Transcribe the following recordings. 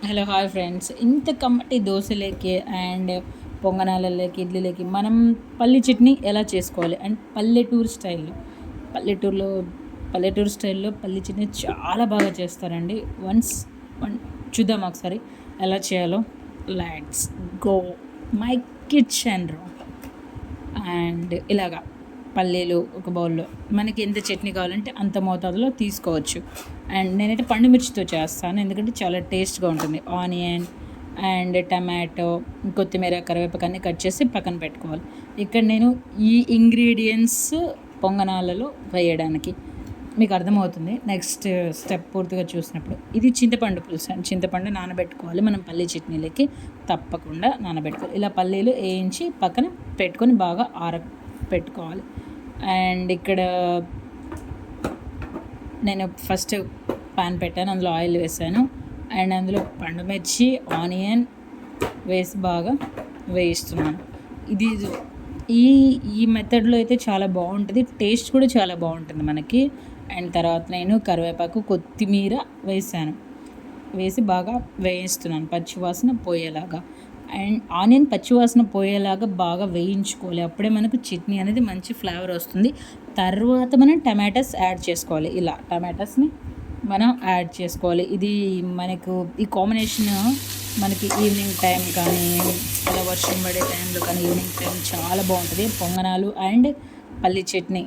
Hello hi friends, ఇంత కమ్మటి దోశలోకి and పొంగనాలలోకి ఇడ్లీలోకి మనం పల్లి చట్నీ ఎలా చేసుకోవాలి అండ్ పల్లెటూరులో పల్లెటూరు స్టైల్లో పల్లి చట్నీ చాలా బాగా చేస్తారండి. వన్ చూద్దాం ఒకసారి ఎలా చేయాలో. Let's go my kitchen room. And ఇలాగా పల్లీలు ఒక బౌల్లో మనకి ఎంత చట్నీ కావాలంటే అంత మోతాదులో తీసుకోవచ్చు. అండ్ నేనైతే పండు మిర్చితో చేస్తాను, ఎందుకంటే చాలా టేస్ట్గా ఉంటుంది. ఆనియన్ అండ్ టమాటో, కొత్తిమీర, కరివేపాకు అన్నీ కట్ చేసి పక్కన పెట్టుకోవాలి. ఇక్కడ నేను ఈ ఇంగ్రీడియంట్స్ పొంగనాలలో వేయడానికి మీకు అర్థమవుతుంది నెక్స్ట్ స్టెప్ పూర్తిగా చూసినప్పుడు. ఇది చింతపండు పులుసు అండి. చింతపండు నానబెట్టుకోవాలి మనం పల్లీ చట్నీలకి, తప్పకుండా నానబెట్టుకోవాలి. ఇలా పల్లీలు వేయించి పక్కన పెట్టుకొని బాగా పెట్టుకోవాలి. అండ్ ఇక్కడ నేను ఫస్ట్ పాన్ పెట్టాను, అందులో ఆయిల్ వేసాను. అండ్ అందులో పండుమిర్చి, ఆనియన్ వేసి బాగా వేయిస్తున్నాను. ఇది ఈ ఈ మెథడ్లో అయితే చాలా బాగుంటుంది, టేస్ట్ కూడా చాలా బాగుంటుంది మనకి. అండ్ తర్వాత నేను కరివేపాకు, కొత్తిమీర వేసి బాగా వేయిస్తున్నాను పచ్చివాసన పోయేలాగా. అండ్ ఆనియన్ పచ్చివాసన పోయేలాగా బాగా వేయించుకోవాలి, అప్పుడే మనకు చట్నీ అనేది మంచి ఫ్లేవర్ వస్తుంది. తర్వాత మనం టమాటాస్ యాడ్ చేసుకోవాలి. ఇలా టమాటాస్ని మనం యాడ్ చేసుకోవాలి. ఇది మనకు ఈ కాంబినేషన్ మనకి ఈవినింగ్ టైం కానీ, అలా వర్షం పడే టైంలో కానీ, ఈవినింగ్ టైం చాలా బాగుంటుంది. పొంగనాలు అండ్ పల్లి చట్నీ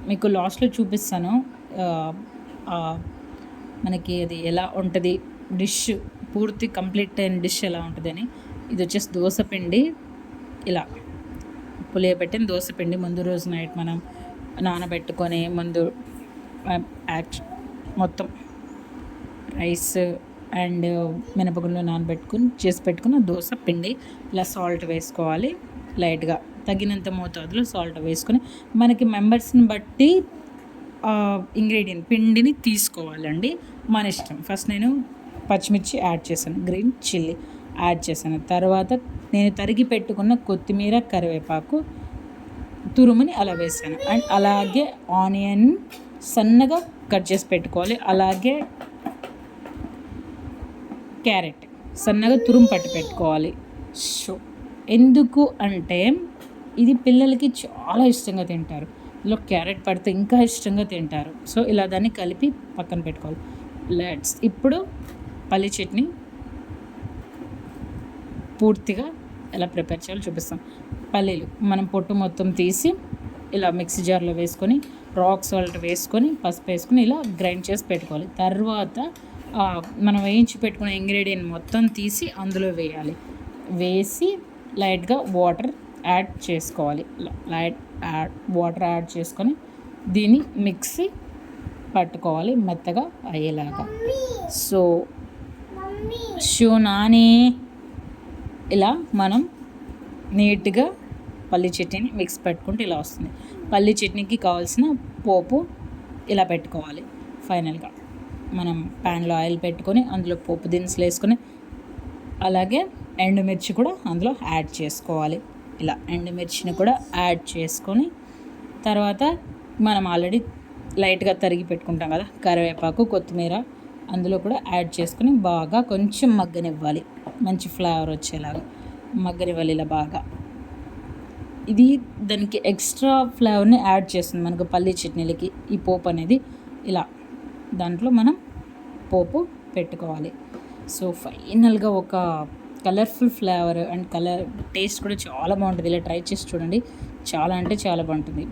మీకు లాస్ట్లో చూపిస్తాను. మనకి అది ఎలా ఉంటుంది, డిష్ పూర్తి కంప్లీట్ అయిన డిష్ ఎలా ఉంటుందని. ఇది వచ్చేసి దోసపిండి. ఇలా పులియబెట్టిన దోసపిండి ముందు రోజు నైట్ మనం నానబెట్టుకొని ముందు మొత్తం రైస్ అండ్ మినపగుళ్ళు నానబెట్టుకుని చేసి పెట్టుకున్న దోశ పిండి. ఇలా సాల్ట్ వేసుకోవాలి, లైట్గా తగినంత మోతాదులో సాల్ట్ వేసుకొని మనకి మెంబర్స్ని బట్టి ఇంగ్రీడియంట్ పిండిని తీసుకోవాలండి, మన ఇష్టం. ఫస్ట్ నేను పచ్చిమిర్చి యాడ్ చేశాను, గ్రీన్ చిల్లీ యాడ్ చేశాను. తర్వాత నేను తరిగి పెట్టుకున్న కొత్తిమీర, కరివేపాకు తురుముని అలా వేసాను. అండ్ అలాగే ఆనియన్ సన్నగా కట్ చేసి పెట్టుకోవాలి. అలాగే క్యారెట్ సన్నగా తురుము పట్టి పెట్టుకోవాలి. సో ఎందుకు అంటే ఇది పిల్లలకి చాలా ఇష్టంగా తింటారు, ఇందులో క్యారెట్ పడితే ఇంకా ఇష్టంగా తింటారు. సో ఇలా దాన్ని కలిపి పక్కన పెట్టుకోవాలి. ఇప్పుడు పల్లి చట్నీ పూర్తిగా ఎలా ప్రిపేర్ చేయాలో చూపిస్తాం. పల్లీలు మనం పొట్టు మొత్తం తీసి ఇలా మిక్సీ జార్లో వేసుకొని, రాక్ సాల్ట్ వేసుకొని, పసుపు వేసుకొని ఇలా గ్రైండ్ చేసి పెట్టుకోవాలి. తర్వాత మనం వేయించి పెట్టుకున్న ఇంగ్రీడియంట్ మొత్తం తీసి అందులో వేసి లైట్గా వాటర్ యాడ్ చేసుకోవాలి. వాటర్ యాడ్ చేసుకొని దీన్ని మిక్సీ పట్టుకోవాలి మెత్తగా అయ్యేలాగా. సో నాని ఇలా మనం నీట్గా పల్లి చట్నీని మిక్స్ పెట్టుకుంటే ఇలా వస్తుంది. పల్లి చట్నీకి కావాల్సిన పోపు ఇలా పెట్టుకోవాలి. ఫైనల్గా మనం ప్యాన్లో ఆయిల్ పెట్టుకొని అందులో పోపు దినుసులు వేసుకొని, అలాగే ఎండుమిర్చి కూడా అందులో యాడ్ చేసుకోవాలి. ఇలా ఎండుమిర్చిని కూడా యాడ్ చేసుకొని, తర్వాత మనం ఆల్రెడీ లైట్గా తరిగి పెట్టుకుంటాం కదా కరివేపాకు, కొత్తిమీర అందులో కూడా యాడ్ చేసుకొని బాగా కొంచెం మగ్గనివ్వాలి, మంచి ఫ్లేవర్ వచ్చేలాగా మగ్గనివ్వాలి. ఇలా బాగా ఇది దానికి ఎక్స్ట్రా ఫ్లేవర్ని యాడ్ చేస్తుంది మనకు పల్లి చట్నీలకి ఈ పోపు అనేది. ఇలా దాంట్లో మనం పోపు పెట్టుకోవాలి. సో ఫైనల్గా ఒక కలర్ఫుల్ ఫ్లేవర్ అండ్ టేస్ట్ కూడా చాలా బాగుంటుంది. ఇలా ట్రై చేసి చూడండి, చాలా అంటే చాలా బాగుంటుంది.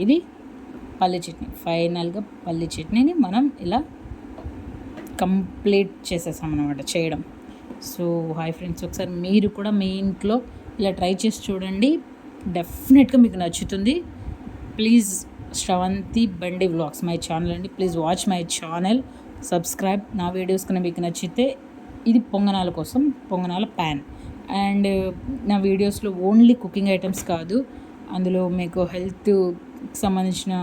ఇది పల్లి చట్నీ. ఫైనల్గా పల్లి చట్నీని మనం ఇలా కంప్లీట్ చేసేసాం అన్నమాట చేయడం. సో హాయ్ ఫ్రెండ్స్, ఒకసారి మీరు కూడా మీ ఇంట్లో ఇలా ట్రై చేసి చూడండి, డెఫినెట్గా మీకు నచ్చుతుంది. ప్లీజ్ శ్రవంతి బండి వ్లాగ్స్ మై ఛానల్ అండి, please watch my channel, subscribe. నా వీడియోస్ కన్నా మీకు నచ్చితే, ఇది పొంగనాల కోసం పొంగనాల ప్యాన్. అండ్ నా వీడియోస్లో ఓన్లీ కుకింగ్ ఐటమ్స్ కాదు, అందులో మీకు హెల్త్కి సంబంధించిన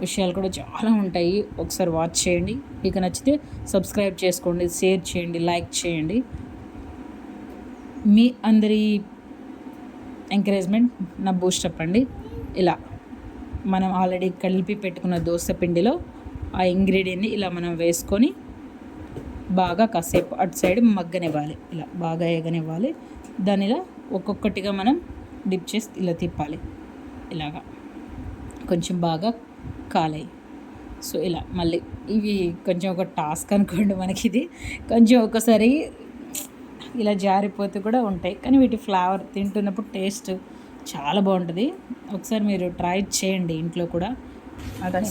విషయాలు కూడా చాలా ఉంటాయి. ఒకసారి వాచ్ చేయండి, మీకు నచ్చితే సబ్స్క్రైబ్ చేసుకోండి, షేర్ చేయండి, లైక్ చేయండి. మీ అందరి ఎంకరేజ్మెంట్ నా బూస్టప్ అండి. ఇలా మనం ఆల్రెడీ కలిపి పెట్టుకున్న దోశ పిండిలో ఆ ఇంగ్రీడియంట్ని ఇలా మనం వేసుకొని బాగా కాసేపు అటు సైడ్ మగ్గనివ్వాలి. ఇలా బాగా ఏగనివ్వాలి. దాన్ని ఇలా ఒక్కొక్కటిగా మనం డిప్ చేసి ఇలా తిప్పాలి. ఇలాగా కొంచెం బాగా కాలాయి. సో ఇలా మళ్ళీ ఇవి కొంచెం ఒక టాస్క్ అనుకోండి మనకి. ఇది కొంచెం ఒకసారి ఇలా జారిపోతూ కూడా ఉంటాయి, కానీ వీటి ఫ్లేవర్ తింటున్నప్పుడు టేస్ట్ చాలా బాగుంటుంది. ఒకసారి మీరు ట్రై చేయండి ఇంట్లో కూడా.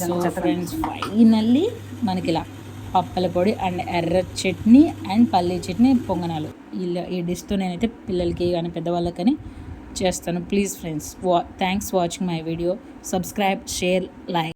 సో ఫ్రెండ్స్, ఫైనల్లీ మనకి ఇలా పప్పల పొడి అండ్ ఎర్ర చట్నీ అండ్ పల్లీ చట్నీ పొంగనాలు ఇలా ఈ డిష్తో నేనైతే పిల్లలకి కానీ పెద్దవాళ్ళకని చేస్తాను. Please friends, thanks watching my video. Subscribe, share, like.